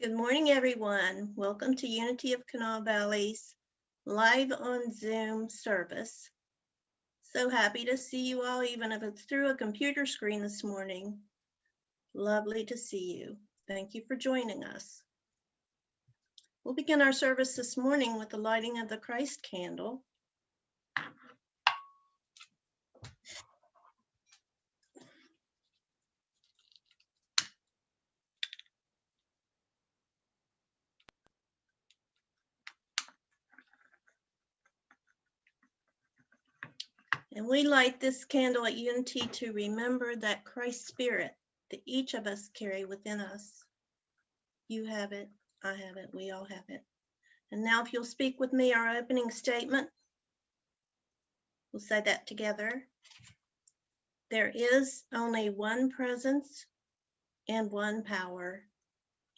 Good morning, everyone. Welcome to Unity of Kanawha Valley's live on Zoom service. So happy to see you all, even if it's through a computer screen this morning. Lovely to see you. Thank you for joining us. We'll begin our service this morning with the lighting of the Christ candle. And we light this candle at Unity to remember that Christ's Spirit that each of us carry within us. You have it, I have it, we all have it. And now if you'll speak with me, our opening statement. We'll say that together. There is only one presence and one power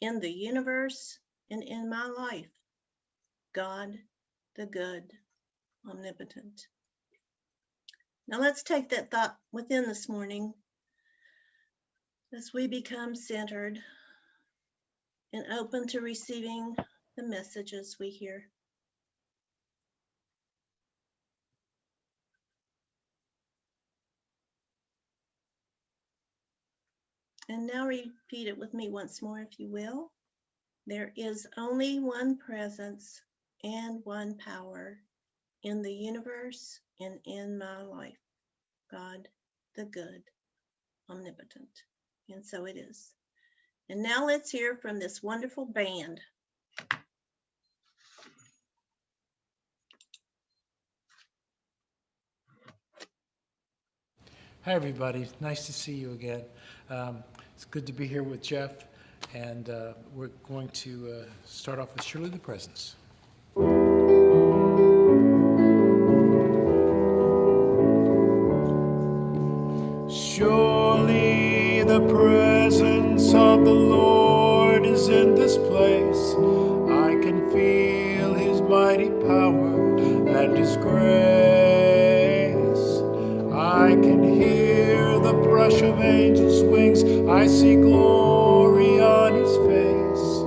in the universe and in my life. God, the good, omnipotent. Now let's take that thought within this morning as we become centered and open to receiving the messages we hear. And now repeat it with me once more, if you will. There is only one presence and one power in the universe and in my life. God, the good, omnipotent. And so it is. And now let's hear from this wonderful band. Hi, everybody. Nice to see you again. It's good to be here with Jeff, and we're going to start off with Surely the Presence. Surely the presence of the Lord is in this place. I can feel his mighty power and his grace. I can hear the brush of angels' wings. I see glory on his face.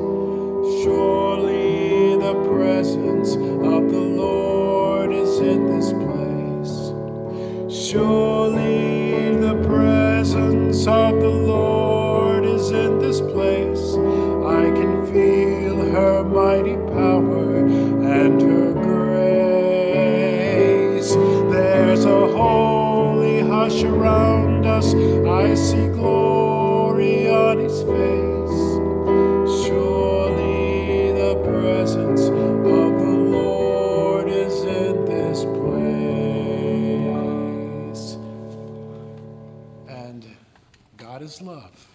Surely the presence of the Lord is in this place. Surely the presence of the Lord is in this place. I can feel her mighty power and her grace. There's a holy hush around us. I see glory on his face. Surely the presence of the Lord is in this place. And God is love.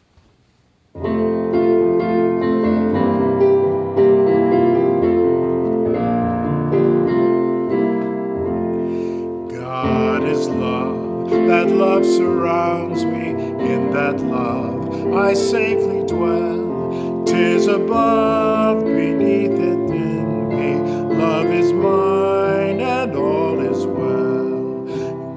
God is love. That love surrounds me. In that love I safely dwell. 'Tis above, beneath it, in me. Love is mine and all is well.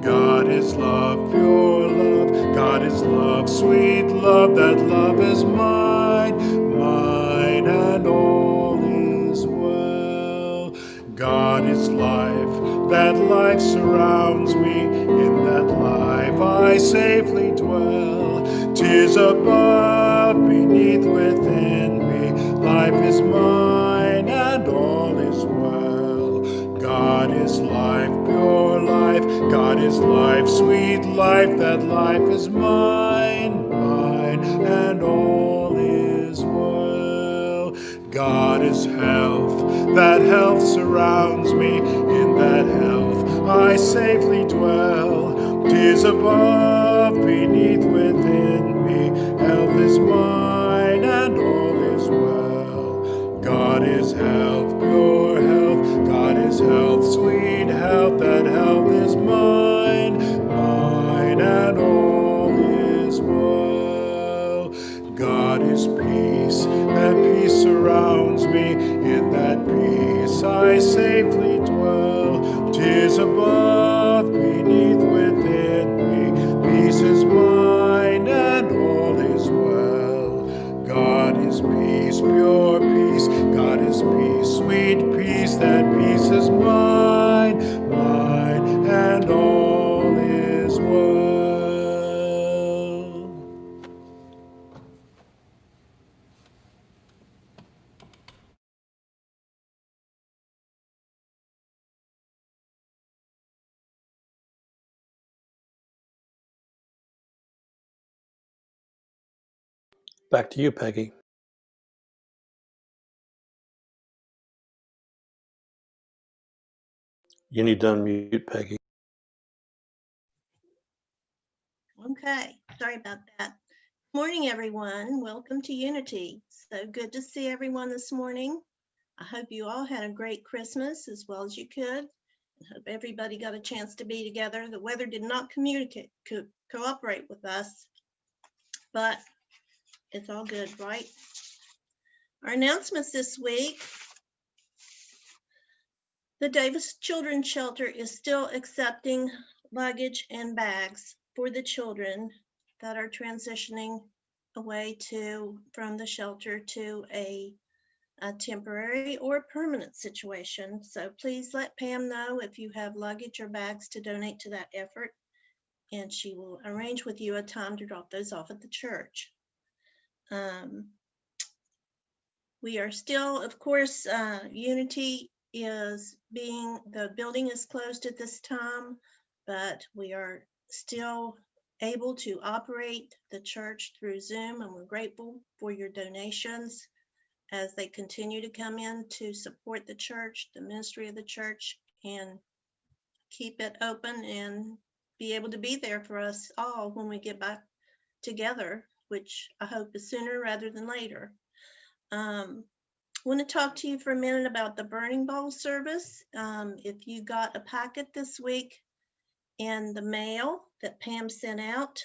God is love, pure love. God is love, sweet love. That love is mine, mine and all is well. God is life. That life surrounds me. In that life I safely dwell. 'Tis above, beneath, within me. Life is mine and all is well. God is life, pure life. God is life, sweet life. That life is mine, mine and all is well. God is health. That health surrounds me. In that health I safely dwell. 'Tis above, beneath, within me. Health is mine and all is well. God is health, pure health. God is health, sweet health. That health is mine, mine and all is well. God is peace. That peace surrounds me. In that peace I safely dwell. 'Tis above, beneath, within me. Peace is mine and all is well. God is is peace, pure peace. God is peace, sweet peace. That peace is mine, mine, and all is well. Back to you, Peggy. You need to unmute, Peggy. Okay, sorry about that. Morning, everyone. Welcome to Unity. So good to see everyone this morning. I hope you all had a great Christmas as well as you could. I hope everybody got a chance to be together. The weather did not cooperate with us, but it's all good, right? Our announcements this week. The Davis Children's Shelter is still accepting luggage and bags for the children that are transitioning away from the shelter to a temporary or permanent situation. So please let Pam know if you have luggage or bags to donate to that effort, and she will arrange with you a time to drop those off at the church. We are still, of course, Unity the building is closed at this time, but we are still able to operate the church through Zoom, and we're grateful for your donations as they continue to come in to support the church, the ministry of the church, and keep it open and be able to be there for us all when we get back together, which I hope is sooner rather than later. I want to talk to you for a minute about the Burning Bowl service. If you got a packet this week in the mail that Pam sent out,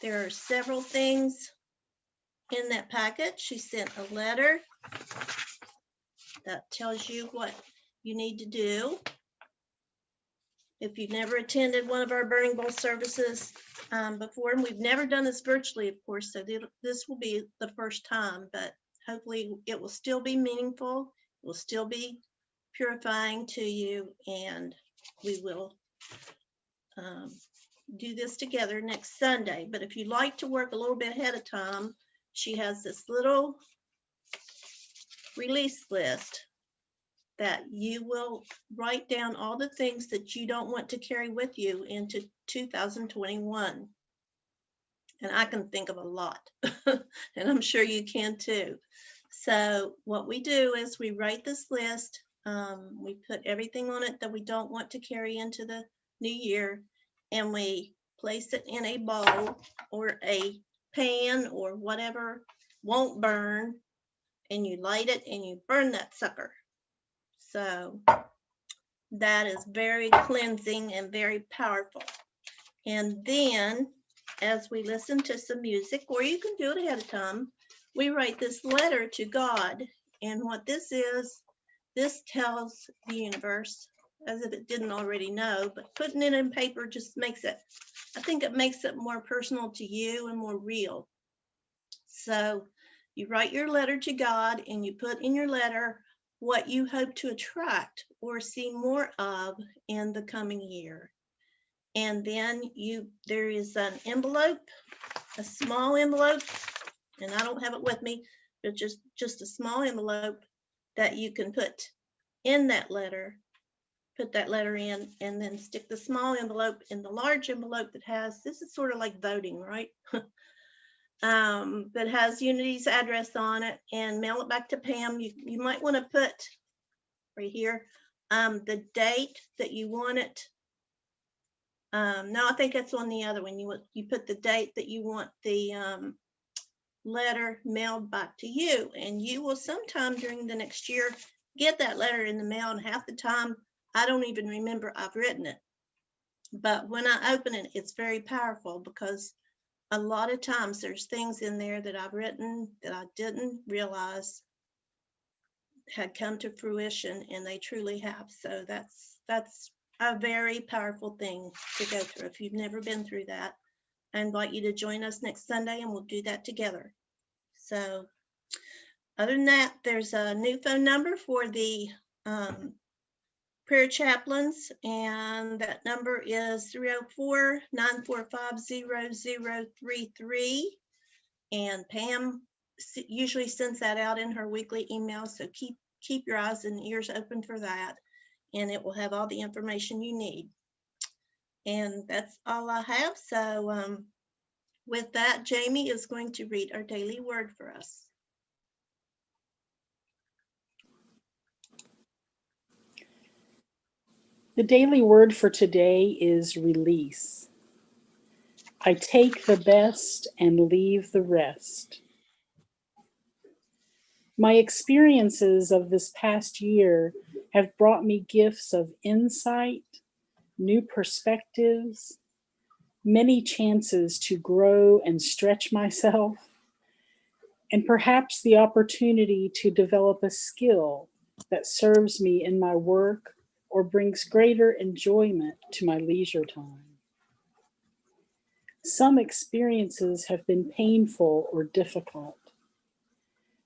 there are several things in that packet. She sent a letter that tells you what you need to do. If you've never attended one of our Burning Bowl services before, and we've never done this virtually, of course, so this will be the first time, but hopefully it will still be meaningful, it will still be purifying to you, and we will do this together next Sunday. But if you'd like to work a little bit ahead of time, she has this little release list that you will write down all the things that you don't want to carry with you into 2021. And I can think of a lot, and I'm sure you can too. So what we do is we write this list. We put everything on it that we don't want to carry into the new year, and we place it in a bowl or a pan or whatever won't burn, and you light it and you burn that sucker. So that is very cleansing and very powerful. And then as we listen to some music, or you can do it ahead of time, we write this letter to God. And what this is, this tells the universe, as if it didn't already know, but putting it in paper just makes it, I think it makes it more personal to you and more real. So you write your letter to God and you put in your letter what you hope to attract or see more of in the coming year. And then there is an envelope, a small envelope, and I don't have it with me, but just a small envelope that you can put in that letter, put that letter in, and then stick the small envelope in the large envelope that has, this is sort of like voting, right? That has Unity's address on it, and mail it back to Pam. You might want to put right here the date that you want it. No, I think that's on the other one. You put the date that you want the letter mailed back to you, and you will sometime during the next year get that letter in the mail, and half the time I don't even remember I've written it. But when I open it, it's very powerful because a lot of times there's things in there that I've written that I didn't realize had come to fruition, and they truly have. So that's a very powerful thing to go through. If you've never been through that, I invite you to join us next Sunday and we'll do that together. So Other than that, there's a new phone number for the prayer chaplains, and that number is 304-945-0033. And Pam usually sends that out in her weekly email, so keep your eyes and ears open for that, and it will have all the information you need. And that's all I have. So with that, Jamie is going to read our daily word for us. The daily word for today is release. I take the best and leave the rest. My experiences of this past year have brought me gifts of insight, new perspectives, many chances to grow and stretch myself, and perhaps the opportunity to develop a skill that serves me in my work or brings greater enjoyment to my leisure time. Some experiences have been painful or difficult.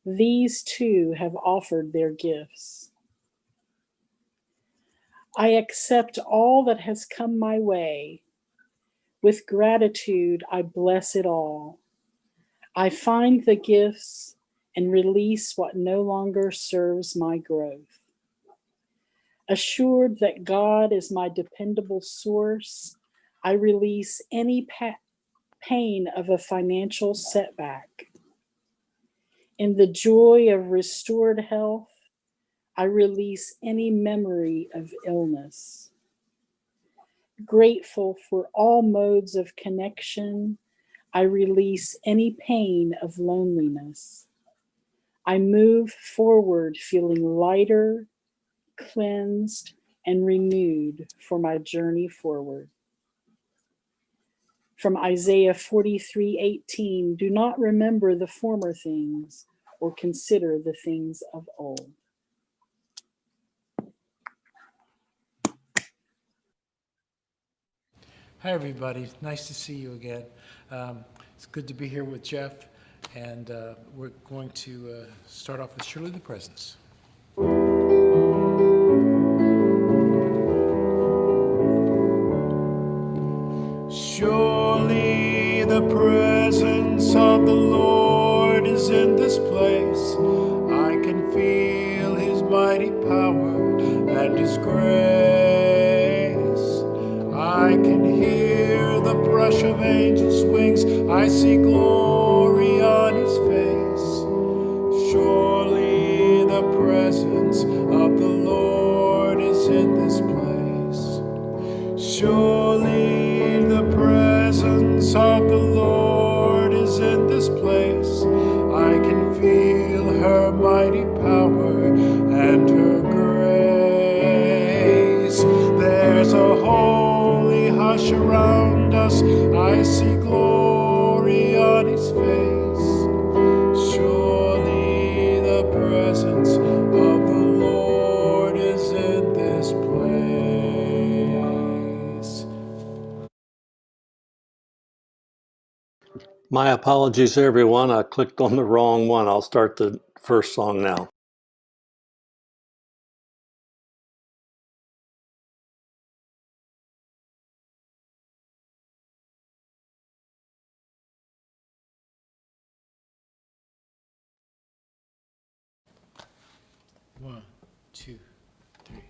These too have offered their gifts. I accept all that has come my way. With gratitude, I bless it all. I find the gifts and release what no longer serves my growth. Assured that God is my dependable source, I release any pain of a financial setback. In the joy of restored health, I release any memory of illness. Grateful for all modes of connection, I release any pain of loneliness. I move forward feeling lighter, cleansed, and renewed for my journey forward. From Isaiah 43:18, do not remember the former things or consider the things of old. Hi, everybody. Nice to see you again. It's good to be here with Jeff, and we're going to start off with Surely the Presence. Surely the presence of the Lord is in this place. I can feel his mighty power and his grace. I can hear the brush of angels' wings. I see glory on his face. Surely the presence of the Lord is in this place. Surely the presence of the Lord is in this place. I can feel her mighty power and her grace. There's a holy hush around us. I see glory on his face. Surely the presence of the Lord is in this place. My apologies, everyone. I clicked on the wrong one. I'll start the first song now. One, two, three.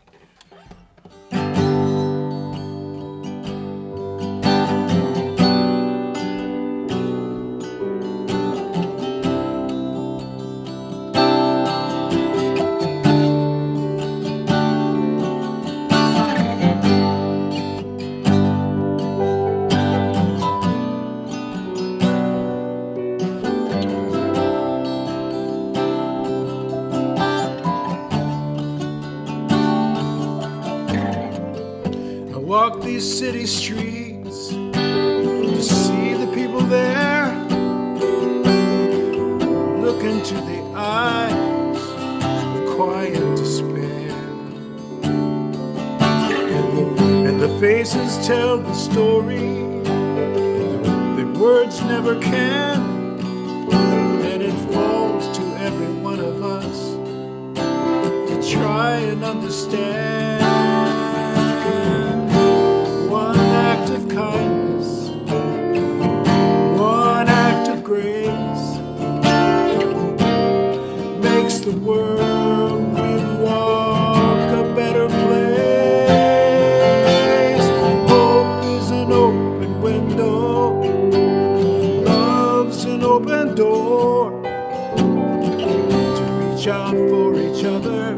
I walk these city streets to see the people there. Look into the eyes of quiet despair. And the faces tell the story that words never can. And it falls to every one of understand. One act of kindness, one act of grace makes the world we walk a better place. Hope is an open window, love's an open door. To reach out for each other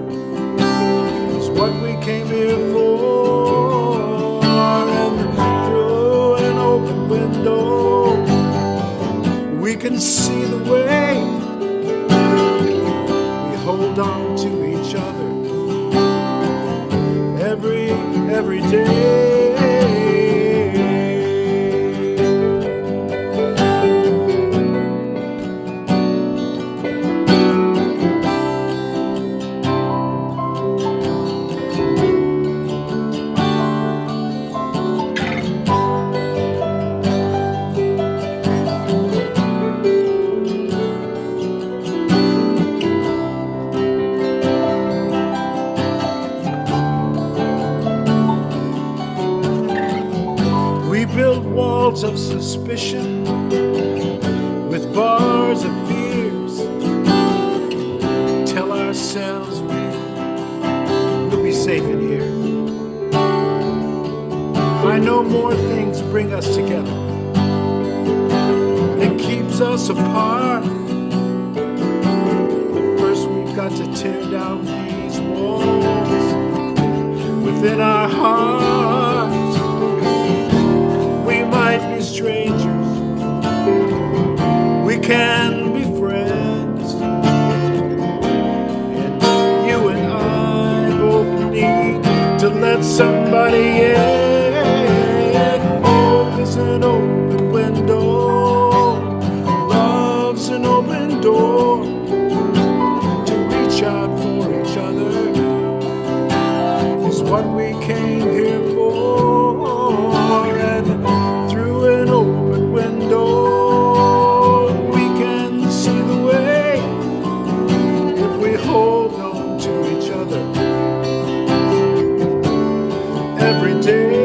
is what we came here for. And through an open window, we can see the way. We hold on to each other every day. We build walls of suspicion with bars of fears. Tell ourselves we'll be safe in here. I know more things bring us together than keeps us apart. But first we've got to tear down these walls within our hearts. We might be strangers, we can be friends, and you and I both need to let somebody in. Hope is an open window, love's an open door. To reach out for each other is what we came here for. And through an open window, we can see the way. If we hold on to each other every day.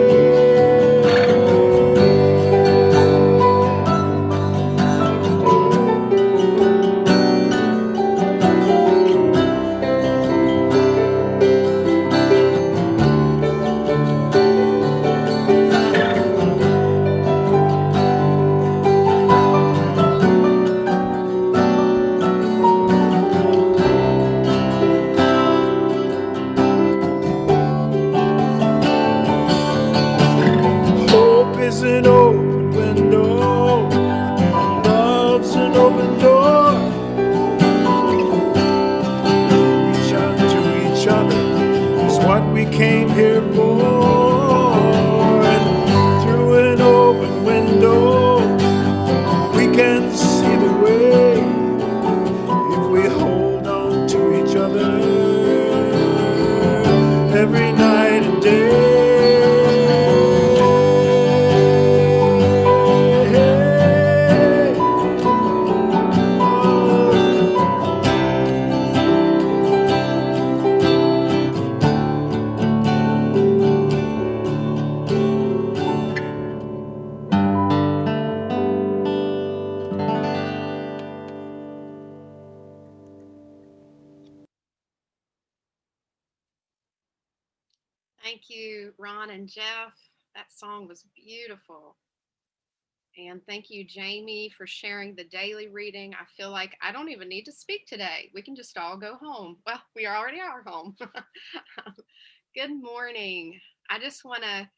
Hope is an open window, love's an open door. Reach out to each other is what we came here for. And through an open window, we can see the way. If we hold on to each other every night and day. Thank you, Ron and Jeff. That song was beautiful. And thank you, Jamie, for sharing the daily reading. I feel like I don't even need to speak today. We can just all go home. Well, we already are home. Good morning. I just want to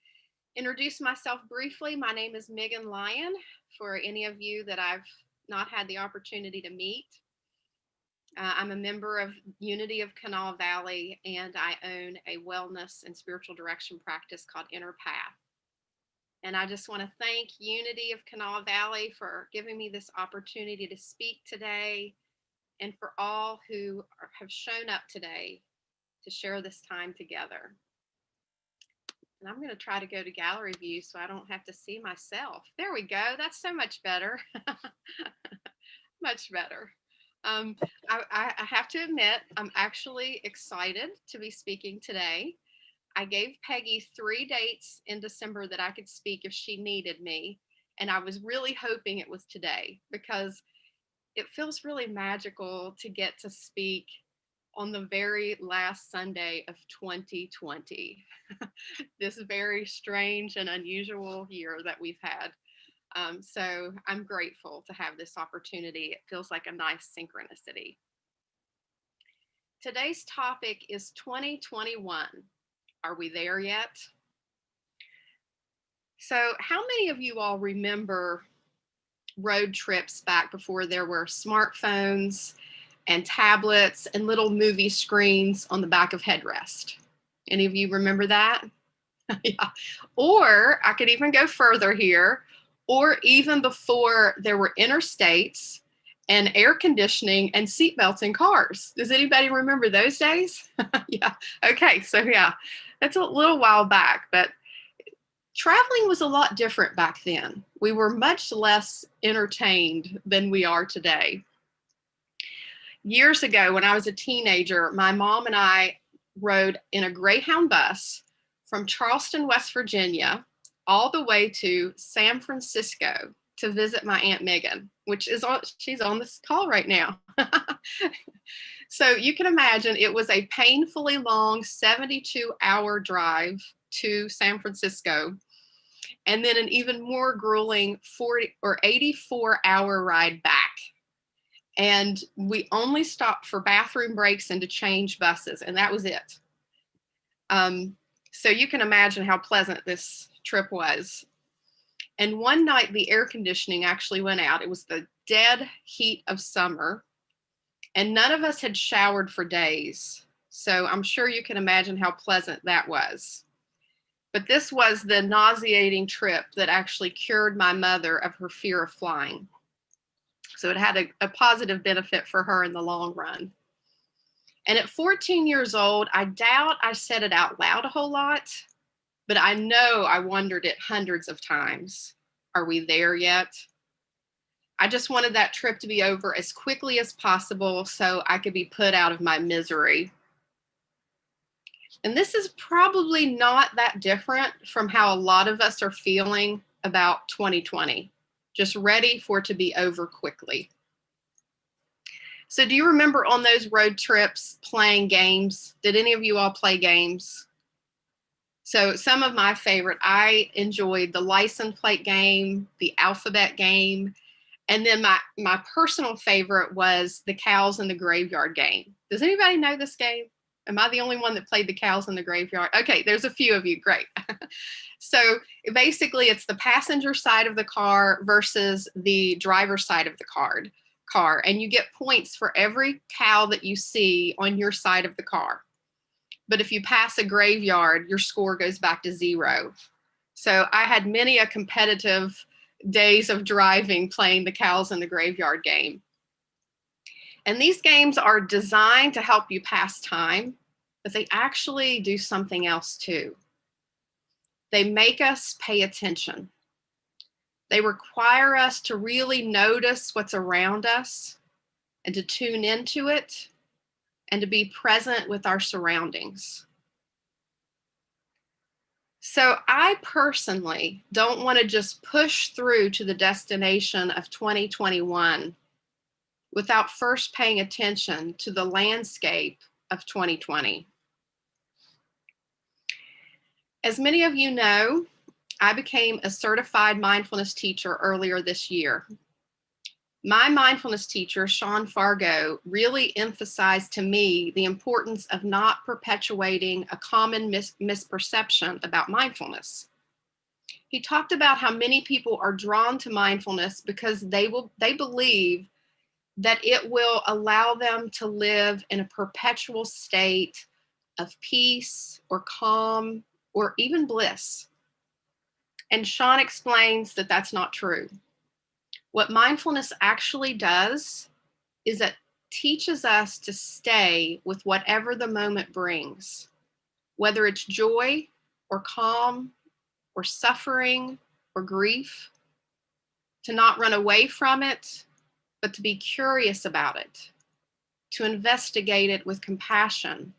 introduce myself briefly. My name is Megan Lyon, for any of you that I've not had the opportunity to meet. I'm a member of Unity of Kanawha Valley, and I own a wellness and spiritual direction practice called Inner Path. And I just want to thank Unity of Kanawha Valley for giving me this opportunity to speak today, and for all who have shown up today to share this time together. And I'm going to try to go to gallery view so I don't have to see myself. There we go. That's so much better. Much better. I have to admit, I'm actually excited to be speaking today. I gave Peggy 3 dates in December that I could speak if she needed me. And I was really hoping it was today because it feels really magical to get to speak on the very last Sunday of 2020, this very strange and unusual year that we've had. So I'm grateful to have this opportunity. It feels like a nice synchronicity. Today's topic is 2021. Are we there yet? So how many of you all remember road trips back before there were smartphones and tablets and little movie screens on the back of headrest? Any of you remember that? Yeah. Or I could even go further here, or even before there were interstates and air conditioning and seatbelts in cars. Does anybody remember those days? Yeah. Okay. So yeah, that's a little while back, but traveling was a lot different back then. We were much less entertained than we are today. Years ago, when I was a teenager, my mom and I rode in a Greyhound bus from Charleston, West Virginia, all the way to San Francisco to visit my Aunt Megan, she's on this call right now. So you can imagine it was a painfully long 72-hour drive to San Francisco, and then an even more grueling 40 or 84-hour ride back. And we only stopped for bathroom breaks and to change buses, and that was it. So you can imagine how pleasant this trip was. And one night the air conditioning actually went out. It was the dead heat of summer, and none of us had showered for days. So I'm sure you can imagine how pleasant that was. But this was the nauseating trip that actually cured my mother of her fear of flying. So it had a positive benefit for her in the long run. And at 14 years old, I doubt I said it out loud a whole lot, but I know I wondered it hundreds of times. Are we there yet? I just wanted that trip to be over as quickly as possible so I could be put out of my misery. And this is probably not that different from how a lot of us are feeling about 2020, just ready for it to be over quickly. So do you remember on those road trips playing games? Did any of you all play games? So some of my favorite, I enjoyed the license plate game, the alphabet game, and then my personal favorite was the cows in the graveyard game. Does anybody know this game? Am I the only one that played the cows in the graveyard? Okay, there's a few of you, great. So basically it's the passenger side of the car versus the driver's side of the car, and you get points for every cow that you see on your side of the car. But if you pass a graveyard, your score goes back to 0. So I had many a competitive days of driving playing the cows in the graveyard game. And these games are designed to help you pass time, but they actually do something else too. They make us pay attention. They require us to really notice what's around us and to tune into it and to be present with our surroundings. So I personally don't want to just push through to the destination of 2021 without first paying attention to the landscape of 2020. As many of you know, I became a certified mindfulness teacher earlier this year. My mindfulness teacher, Sean Fargo, really emphasized to me the importance of not perpetuating a common misperception about mindfulness. He talked about how many people are drawn to mindfulness because they believe that it will allow them to live in a perpetual state of peace or calm or even bliss. And Sean explains that that's not true. What mindfulness actually does is it teaches us to stay with whatever the moment brings, whether it's joy or calm or suffering or grief, to not run away from it, but to be curious about it, to investigate it with compassion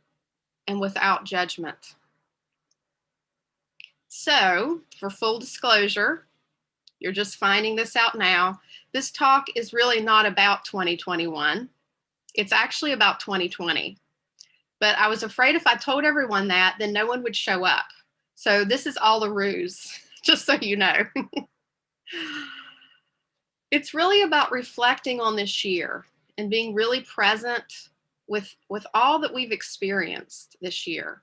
and without judgment. So, for full disclosure, you're just finding this out now, this talk is really not about 2021. It's actually about 2020. But I was afraid if I told everyone that, then no one would show up. So this is all a ruse, just so you know. It's really about reflecting on this year and being really present with all that we've experienced this year,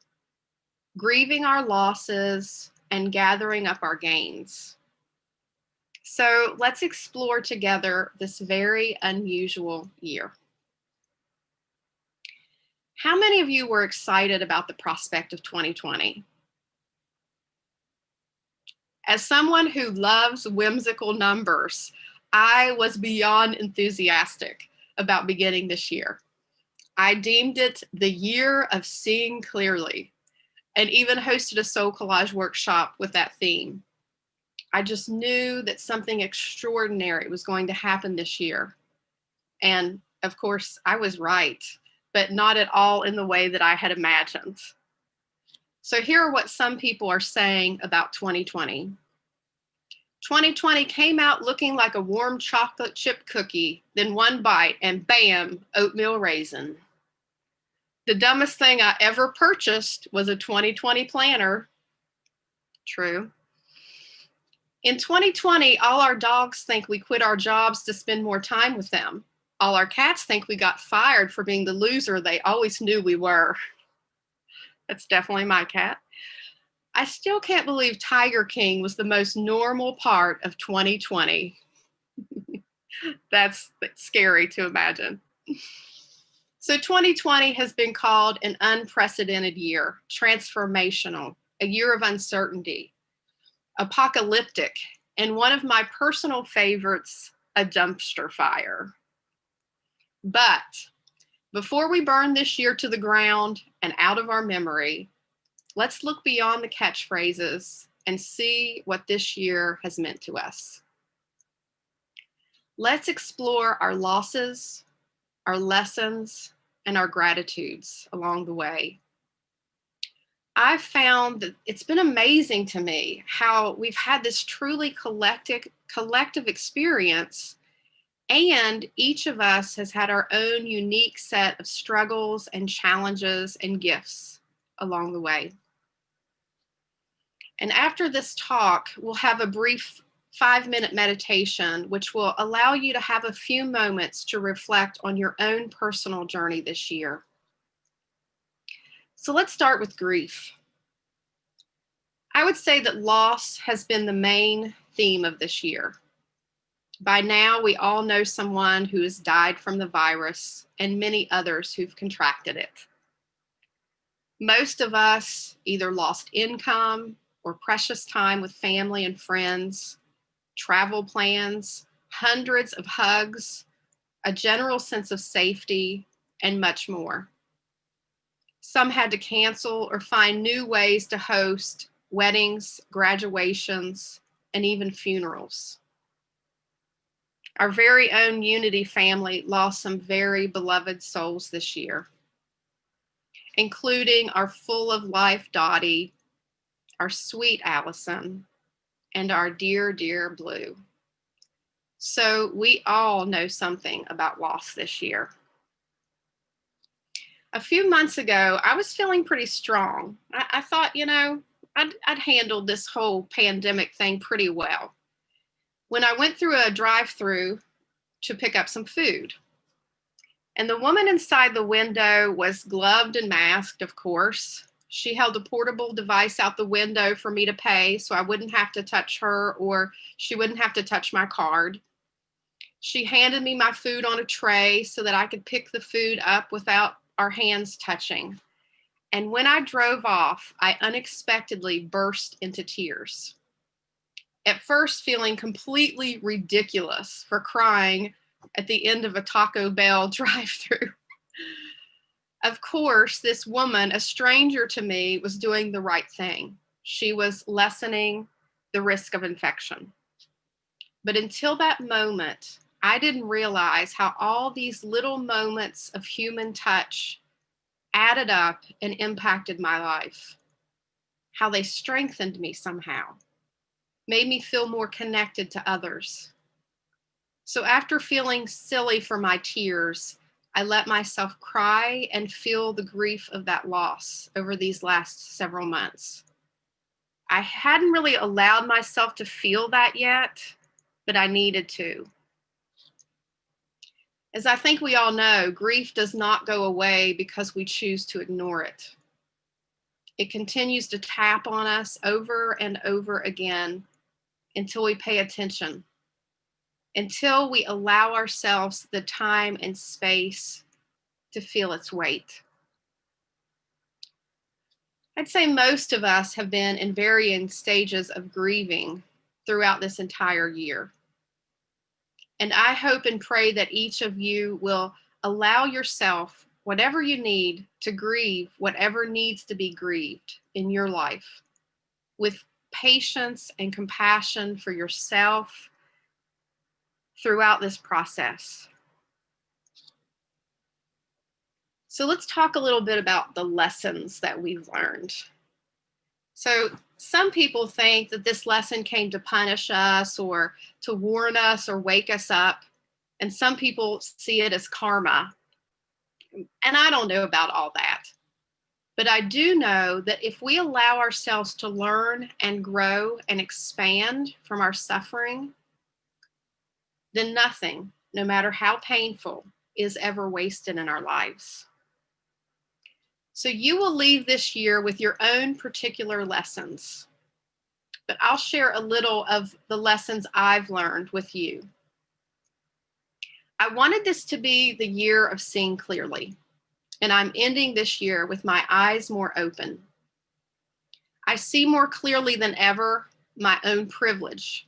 grieving our losses and gathering up our gains. So let's explore together this very unusual year. How many of you were excited about the prospect of 2020? As someone who loves whimsical numbers, I was beyond enthusiastic about beginning this year. I deemed it the year of seeing clearly, and even hosted a soul collage workshop with that theme. I just knew that something extraordinary was going to happen this year. And of course, I was right, but not at all in the way that I had imagined. So here are what some people are saying about 2020. 2020 came out looking like a warm chocolate chip cookie, then one bite and bam, oatmeal raisin. The dumbest thing I ever purchased was a 2020 planner. True. In 2020, all our dogs think we quit our jobs to spend more time with them. All our cats think we got fired for being the loser they always knew we were. That's definitely my cat. I still can't believe Tiger King was the most normal part of 2020. That's scary to imagine. So 2020 has been called an unprecedented year, transformational, a year of uncertainty, apocalyptic, and one of my personal favorites, a dumpster fire. But before we burn this year to the ground and out of our memory, let's look beyond the catchphrases and see what this year has meant to us. Let's explore our losses, our lessons, and our gratitudes along the way. I've found that it's been amazing to me how we've had this truly collective experience, and each of us has had our own unique set of struggles and challenges and gifts along the way. And after this talk, we'll have a brief 5-minute meditation, which will allow you to have a few moments to reflect on your own personal journey this year. So let's start with grief. I would say that loss has been the main theme of this year. By now, we all know someone who has died from the virus and many others who've contracted it. Most of us either lost income or precious time with family and friends, travel plans, hundreds of hugs, a general sense of safety, and much more. Some had to cancel or find new ways to host weddings, graduations, and even funerals. Our very own Unity family lost some very beloved souls this year, including our full of life Dottie, our sweet Allison, and our dear, dear Blue. So we all know something about loss this year. A few months ago, I was feeling pretty strong. I thought, I'd handled this whole pandemic thing pretty well. When I went through a drive-through to pick up some food, and the woman inside the window was gloved and masked, of course. She held a portable device out the window for me to pay so I wouldn't have to touch her or she wouldn't have to touch my card. She handed me my food on a tray so that I could pick the food up without our hands touching. And when I drove off, I unexpectedly burst into tears. At first, feeling completely ridiculous for crying at the end of a Taco Bell drive-thru. Of course, this woman, a stranger to me, was doing the right thing. She was lessening the risk of infection. But until that moment, I didn't realize how all these little moments of human touch added up and impacted my life, how they strengthened me somehow, made me feel more connected to others. So after feeling silly for my tears, I let myself cry and feel the grief of that loss over these last several months. I hadn't really allowed myself to feel that yet, but I needed to. As I think we all know, grief does not go away because we choose to ignore it. It continues to tap on us over and over again until we pay attention, until we allow ourselves the time and space to feel its weight. I'd say most of us have been in varying stages of grieving throughout this entire year. And I hope and pray that each of you will allow yourself, whatever you need, to grieve whatever needs to be grieved in your life with patience and compassion for yourself throughout this process. So let's talk a little bit about the lessons that we've learned. So some people think that this lesson came to punish us or to warn us or wake us up. And some people see it as karma. And I don't know about all that. But I do know that if we allow ourselves to learn and grow and expand from our suffering, then nothing, no matter how painful, is ever wasted in our lives. So you will leave this year with your own particular lessons, but I'll share a little of the lessons I've learned with you. I wanted this to be the year of seeing clearly, and I'm ending this year with my eyes more open. I see more clearly than ever my own privilege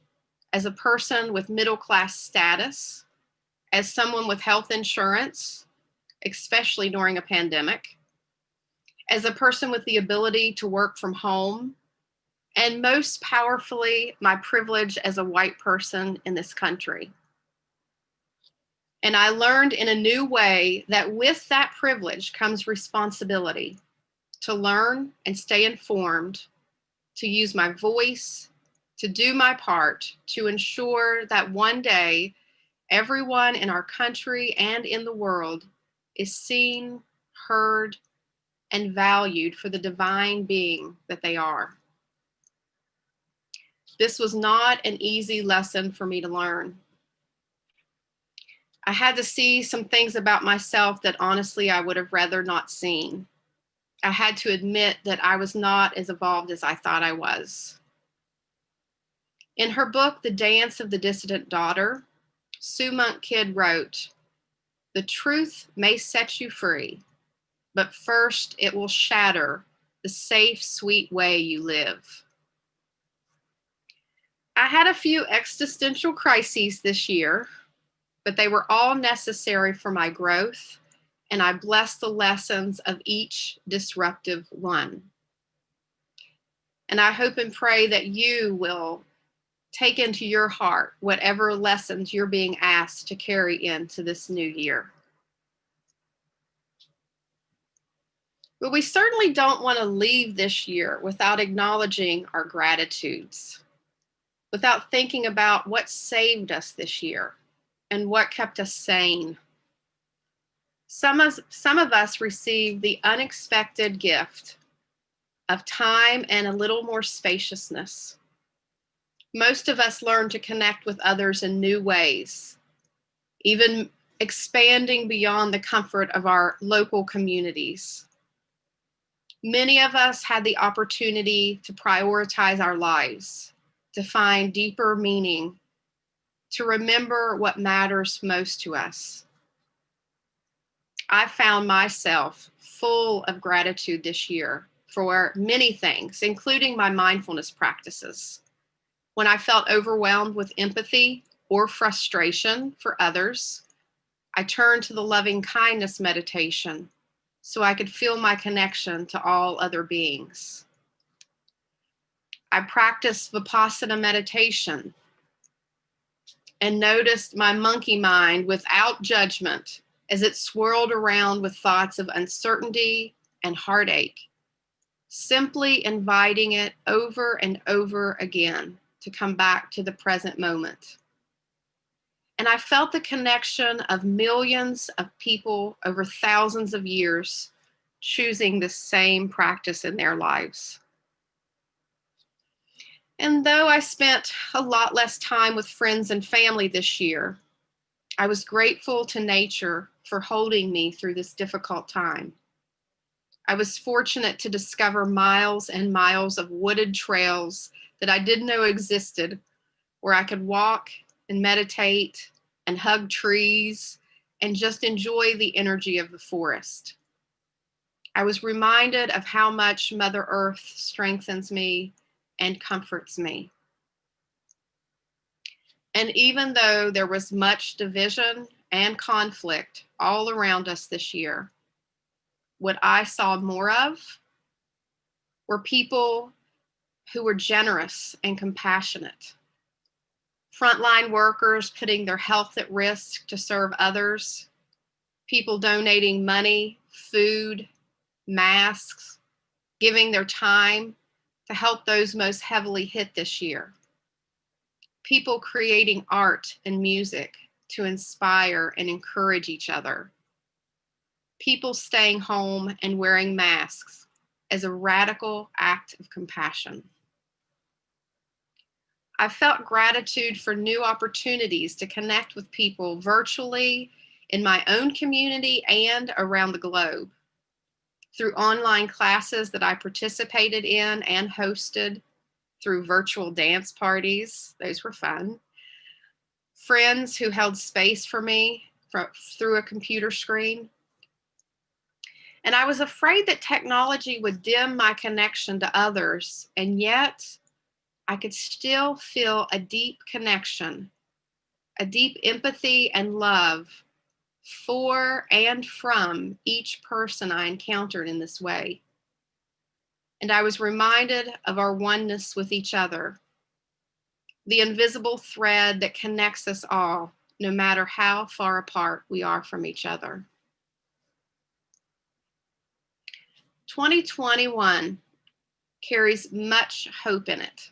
as a person with middle-class status, as someone with health insurance, especially during a pandemic, as a person with the ability to work from home, and most powerfully, my privilege as a white person in this country. And I learned in a new way that with that privilege comes responsibility to learn and stay informed, to use my voice, to do my part, to ensure that one day everyone in our country and in the world is seen, heard, and valued for the divine being that they are. This was not an easy lesson for me to learn. I had to see some things about myself that honestly I would have rather not seen. I had to admit that I was not as evolved as I thought I was. In her book, The Dance of the Dissident Daughter, Sue Monk Kidd wrote, "The truth may set you free, but first it will shatter the safe, sweet way you live." I had a few existential crises this year, but they were all necessary for my growth, and I bless the lessons of each disruptive one. And I hope and pray that you will take into your heart whatever lessons you're being asked to carry into this new year. But we certainly don't want to leave this year without acknowledging our gratitudes, without thinking about what saved us this year and what kept us sane. Some of us received the unexpected gift of time and a little more spaciousness. Most of us learned to connect with others in new ways, even expanding beyond the comfort of our local communities. Many of us had the opportunity to prioritize our lives, to find deeper meaning, to remember what matters most to us. I found myself full of gratitude this year for many things, including my mindfulness practices. When I felt overwhelmed with empathy or frustration for others, I turned to the loving kindness meditation so I could feel my connection to all other beings. I practiced Vipassana meditation and noticed my monkey mind without judgment as it swirled around with thoughts of uncertainty and heartache, simply inviting it over and over again to come back to the present moment. And I felt the connection of millions of people over thousands of years choosing the same practice in their lives. And though I spent a lot less time with friends and family this year, I was grateful to nature for holding me through this difficult time. I was fortunate to discover miles and miles of wooded trails that I didn't know existed, where I could walk and meditate and hug trees and just enjoy the energy of the forest. I was reminded of how much Mother Earth strengthens me and comforts me. And even though there was much division and conflict all around us this year, what I saw more of were people who were generous and compassionate. Frontline workers putting their health at risk to serve others, people donating money, food, masks, giving their time to help those most heavily hit this year. People creating art and music to inspire and encourage each other. People staying home and wearing masks as a radical act of compassion. I felt gratitude for new opportunities to connect with people virtually in my own community and around the globe. Through online classes that I participated in and hosted, through virtual dance parties, those were fun. Friends who held space for me through a computer screen. And I was afraid that technology would dim my connection to others, and yet I could still feel a deep connection, a deep empathy and love for and from each person I encountered in this way. And I was reminded of our oneness with each other, the invisible thread that connects us all, no matter how far apart we are from each other. 2021 carries much hope in it.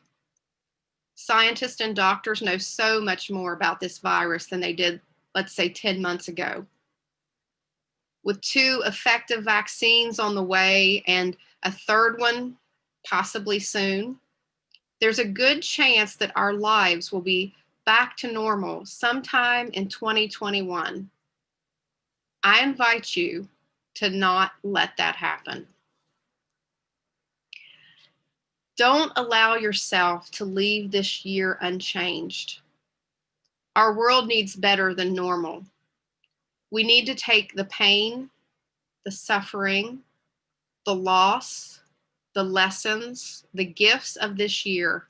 Scientists and doctors know so much more about this virus than they did, let's say, 10 months ago. With 2 effective vaccines on the way and a third one possibly soon, there's a good chance that our lives will be back to normal sometime in 2021. I invite you to not let that happen. Don't allow yourself to leave this year unchanged. Our world needs better than normal. We need to take the pain, the suffering, the loss, the lessons, the gifts of this year,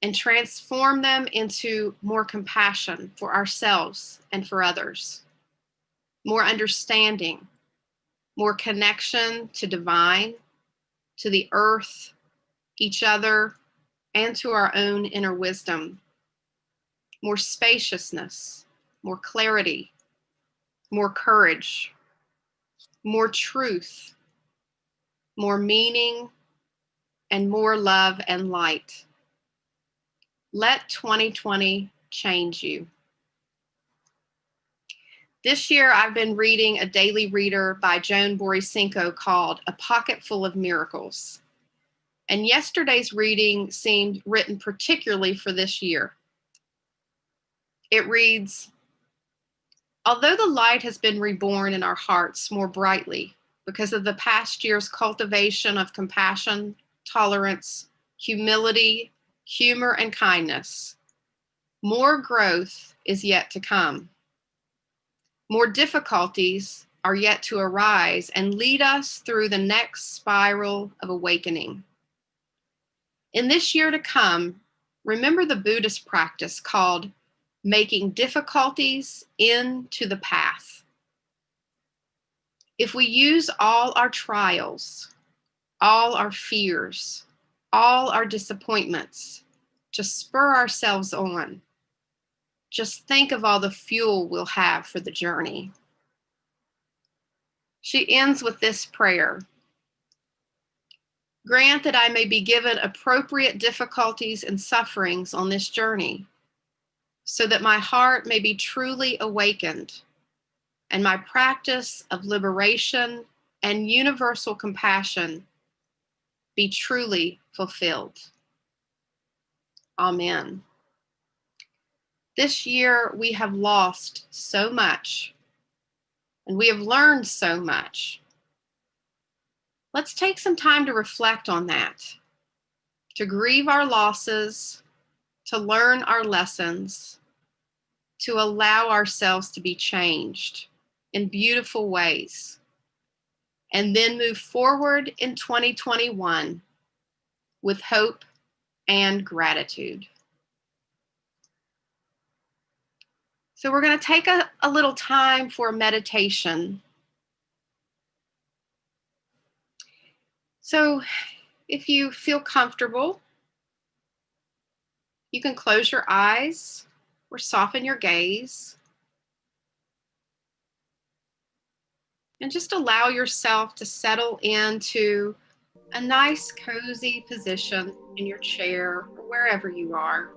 and transform them into more compassion for ourselves and for others, more understanding, more connection to divine, to the earth, each other, and to our own inner wisdom, more spaciousness, more clarity, more courage, more truth, more meaning, and more love and light. Let 2020 change you. This year, I've been reading a daily reader by Joan Borysenko called A Pocket Full of Miracles. And yesterday's reading seemed written particularly for this year. It reads, although the light has been reborn in our hearts more brightly because of the past year's cultivation of compassion, tolerance, humility, humor, and kindness, more growth is yet to come. More difficulties are yet to arise and lead us through the next spiral of awakening. In this year to come, remember the Buddhist practice called making difficulties into the path. If we use all our trials, all our fears, all our disappointments to spur ourselves on, Just think of all the fuel we'll have for the journey. She ends with this prayer. Grant that I may be given appropriate difficulties and sufferings on this journey, so that my heart may be truly awakened and my practice of liberation and universal compassion be truly fulfilled. Amen. This year we have lost so much, and we have learned so much. Let's take some time to reflect on that, to grieve our losses, to learn our lessons, to allow ourselves to be changed in beautiful ways, and then move forward in 2021 with hope and gratitude. So we're going to take a little time for meditation. So if you feel comfortable, you can close your eyes or soften your gaze. And just allow yourself to settle into a nice, cozy position in your chair or wherever you are.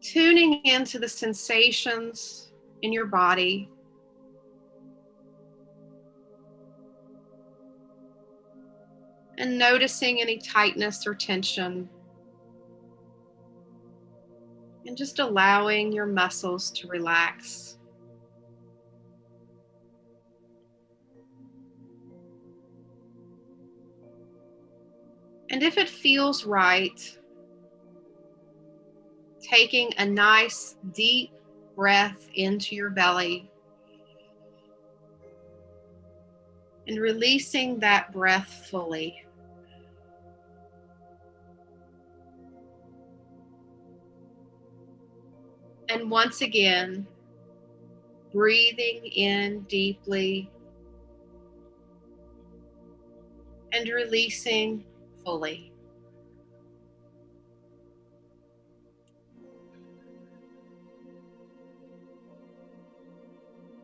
Tuning into the sensations in your body. And noticing any tightness or tension. And just allowing your muscles to relax. And if it feels right, taking a nice deep breath into your belly and releasing that breath fully. And once again, breathing in deeply and releasing fully.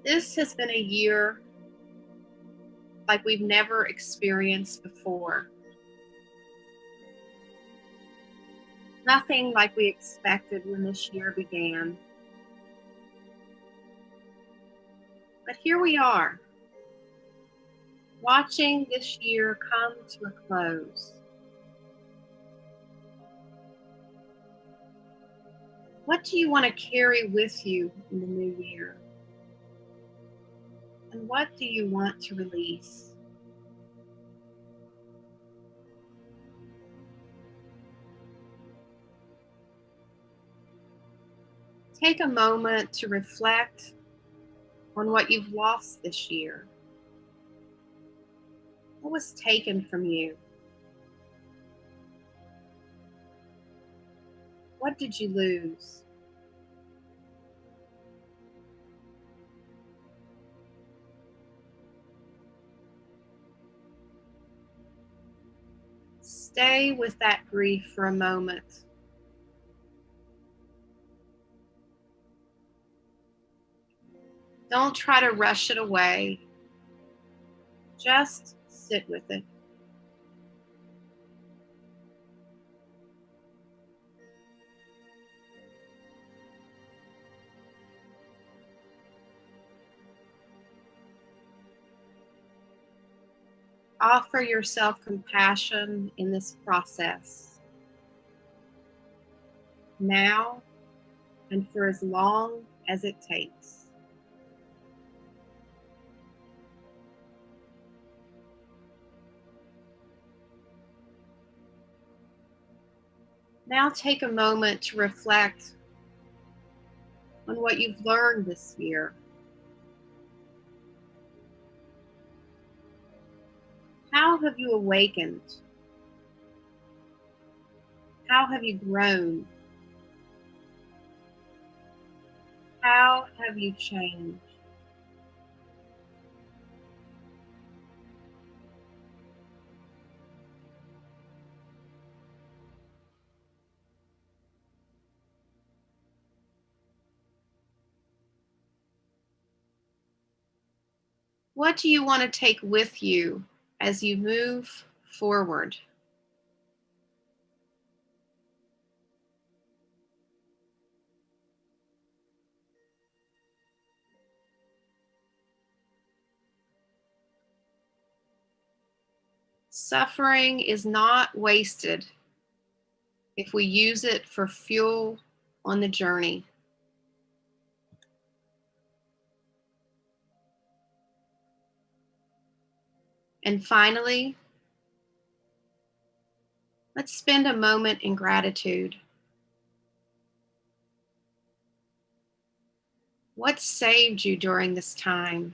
This has been a year like we've never experienced before. Nothing like we expected when this year began. But here we are, watching this year come to a close. What do you want to carry with you in the new year? And what do you want to release? Take a moment to reflect on what you've lost this year. What was taken from you? What did you lose? Stay with that grief for a moment. Don't try to rush it away. Just sit with it. Offer yourself compassion in this process, now and for as long as it takes. Now take a moment to reflect on what you've learned this year. How have you awakened? How have you grown? How have you changed? What do you want to take with you as you move forward? Suffering is not wasted if we use it for fuel on the journey. And finally, let's spend a moment in gratitude. What saved you during this time?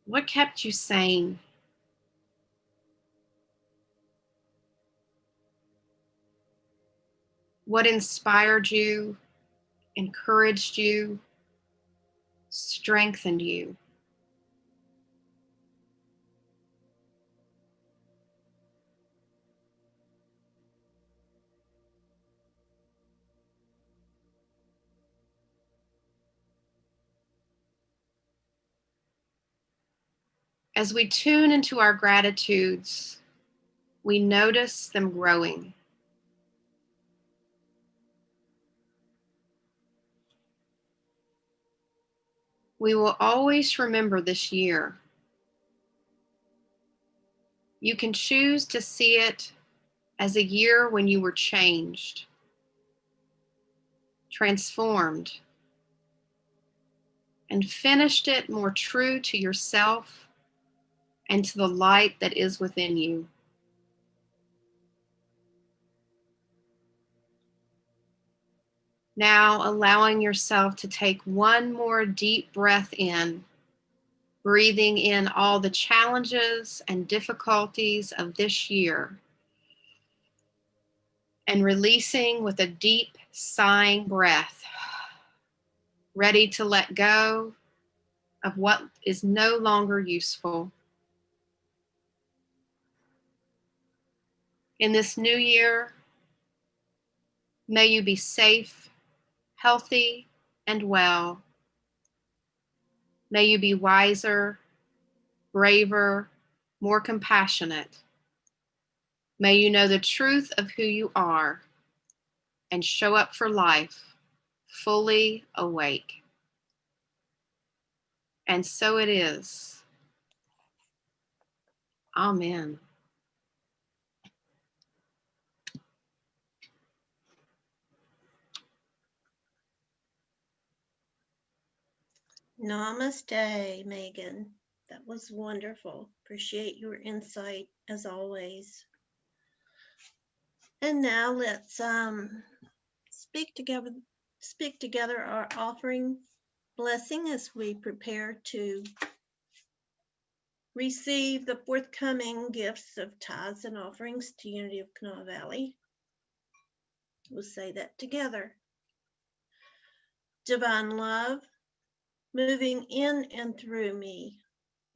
What kept you sane? What inspired you, encouraged you, strengthened you? As we tune into our gratitudes, we notice them growing. We will always remember this year. You can choose to see it as a year when you were changed, transformed, and finished it more true to yourself and to the light that is within you. Now allowing yourself to take one more deep breath in, breathing in all the challenges and difficulties of this year, and releasing with a deep sighing breath, ready to let go of what is no longer useful. In this new year, may you be safe, healthy, and well. May you be wiser, braver, more compassionate. May you know the truth of who you are and show up for life fully awake. And so it is. Amen. Namaste, Megan. That was wonderful. Appreciate your insight as always. And now let's speak together our offering blessing as we prepare to receive the forthcoming gifts of tithes and offerings to Unity of Kanawha Valley. We'll say that together. Divine love, moving in and through me,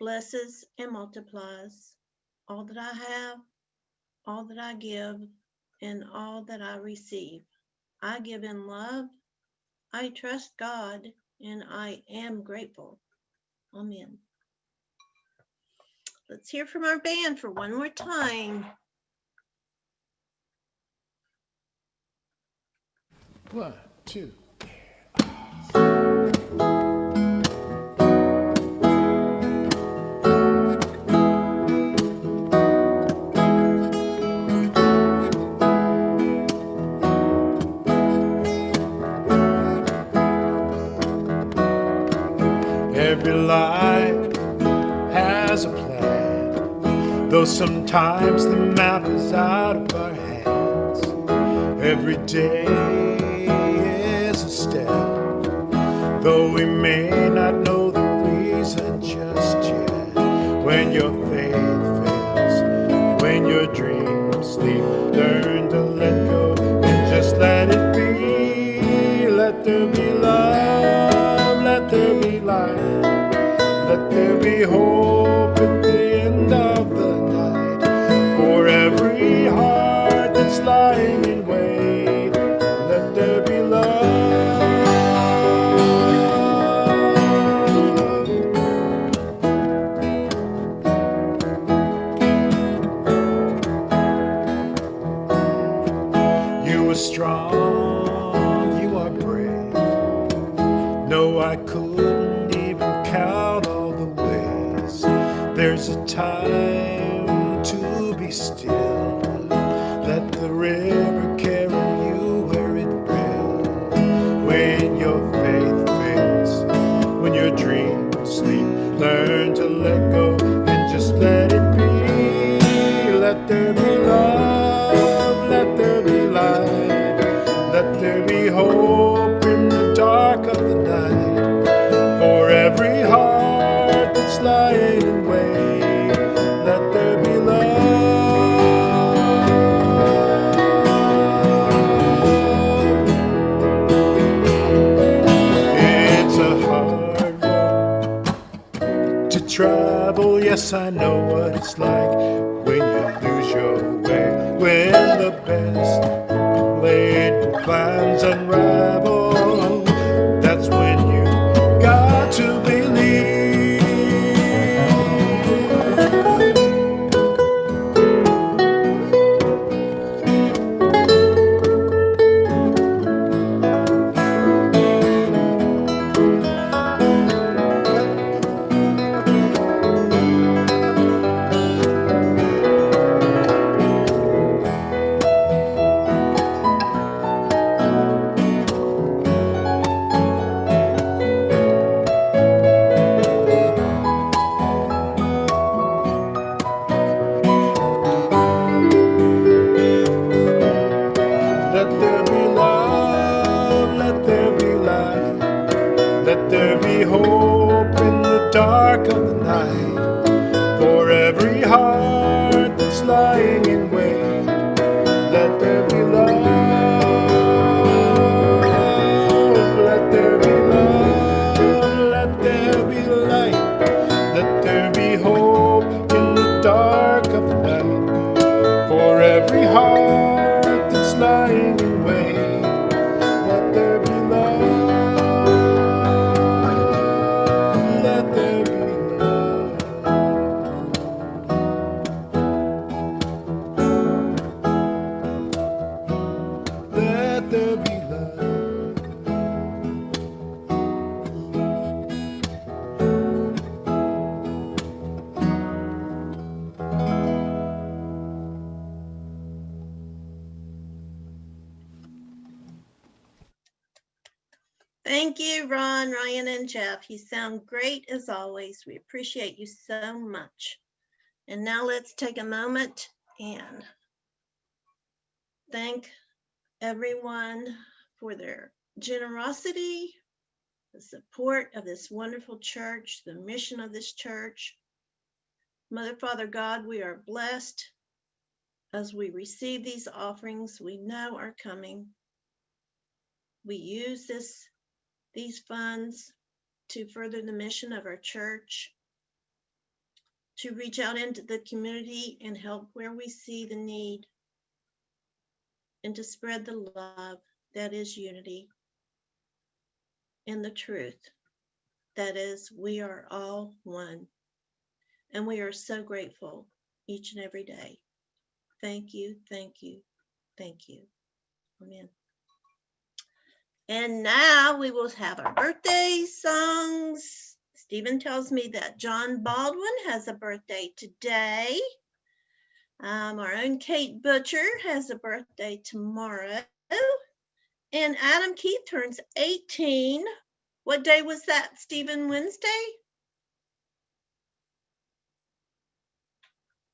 blesses and multiplies all that I have, all that I give, and all that I receive. I give in love, I trust God, and I am grateful. Amen. Let's hear from our band for one more time. 1, 2. Every life has a plan, though sometimes the map is out of our hands. Every day is a step, though we may not know the reason just yet. When your faith fails, when your dreams sleep, learn to let go and just let it be. Let there be love, let there be light, let there be hope at the end of the night. For every heart that's lying in wait, let there be love. I couldn't even count all the ways. There's a time to be still. Let the river carry you where it will. When your faith fails, when your dreams sleep, learn to let go and just let it be. Let there be love, let there be light, let there be hope in the dark of the night. For every heart that's lying in wait, let there be love. It's a hard road to travel, yes, I know what it's like when you lose your way, when the best laid plans unravel. That's when you got to believe. Let there be love, let there be light, let there be hope in the dark of the night. For every heart that's lying in wait, let there be love, let there be love, let there be light, let there be hope in the dark of the night. For every heart that's lying in wait, let there be love, let there be love. Let there be love. Thank you, Ron, Ryan, and Jeff. You sound great as always. We appreciate you so much. And now let's take a moment and thank everyone for their generosity, the support of this wonderful church, the mission of this church. Mother, Father, God, we are blessed as we receive these offerings we know are coming. We use these funds to further the mission of our church, to reach out into the community and help where we see the need, and to spread the love that is unity and the truth that is we are all one. And we are so grateful each and every day. Thank you, thank you, thank you. Amen. And now we will have our birthday songs. Stephen tells me that John Baldwin has a birthday today. Our own Kate Butcher has a birthday tomorrow. And Adam Keith turns 18. What day was that, Stephen? Wednesday?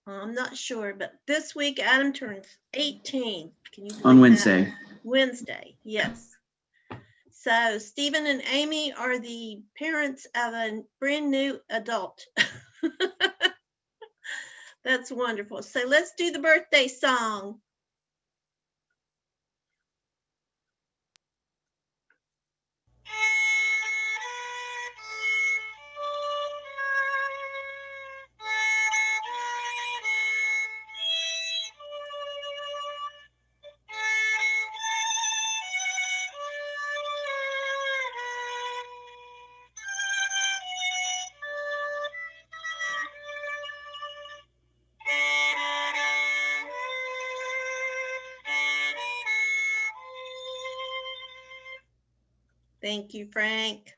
I'm not sure, but this week Adam turns 18. Can you believe On Wednesday. that? Wednesday, yes. So Stephen and Amy are the parents of a brand new adult. That's wonderful. So let's do the birthday song. Thank you, Frank.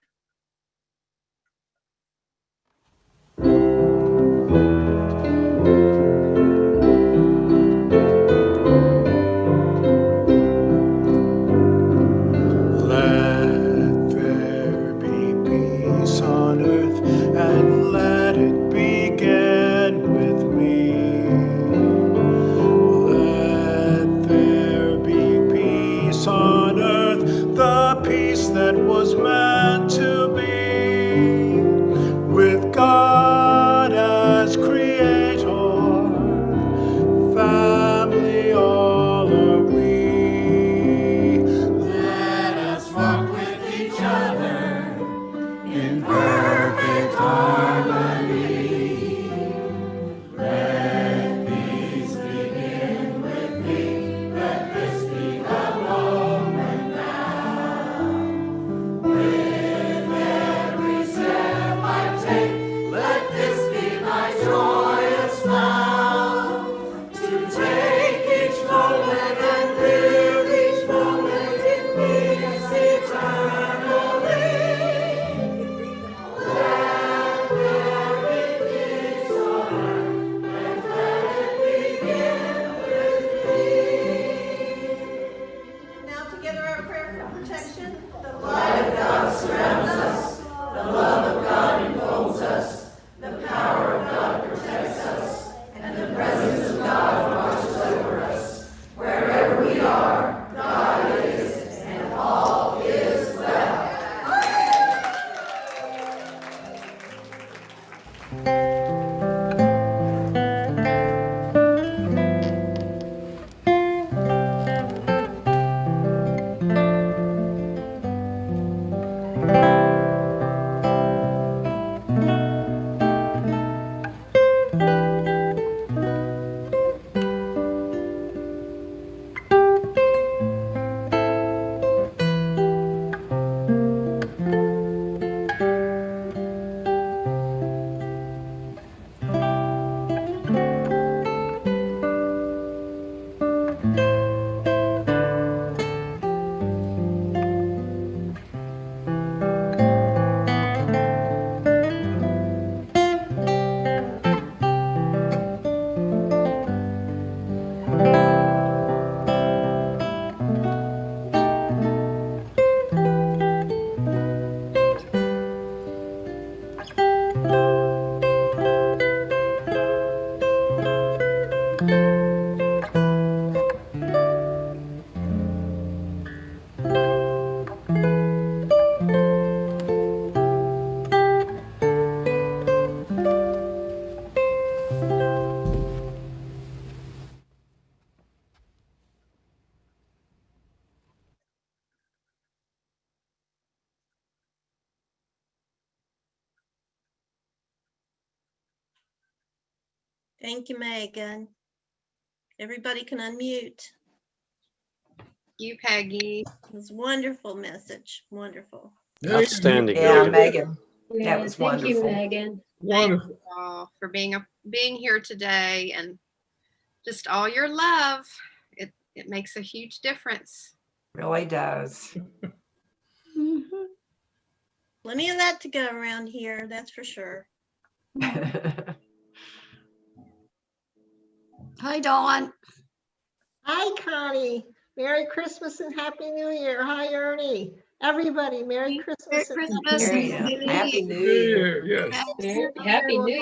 Thank you, Megan. Everybody can unmute. You, Peggy. It was a wonderful message. Wonderful. Outstanding. Yeah, Megan. Megan. Yeah, That was thank you, wonderful. Megan. Thank you all for being here today and just all your love. It makes a huge difference. Really does. Plenty of that to go around here, that's for sure. Hi, Dawn. Hi, Connie. Merry Christmas and Happy New Year. Hi, Ernie. Everybody, Merry Christmas. Merry and Christmas. There you go. Happy New Year. Yes. Happy New Happy Year, New Year.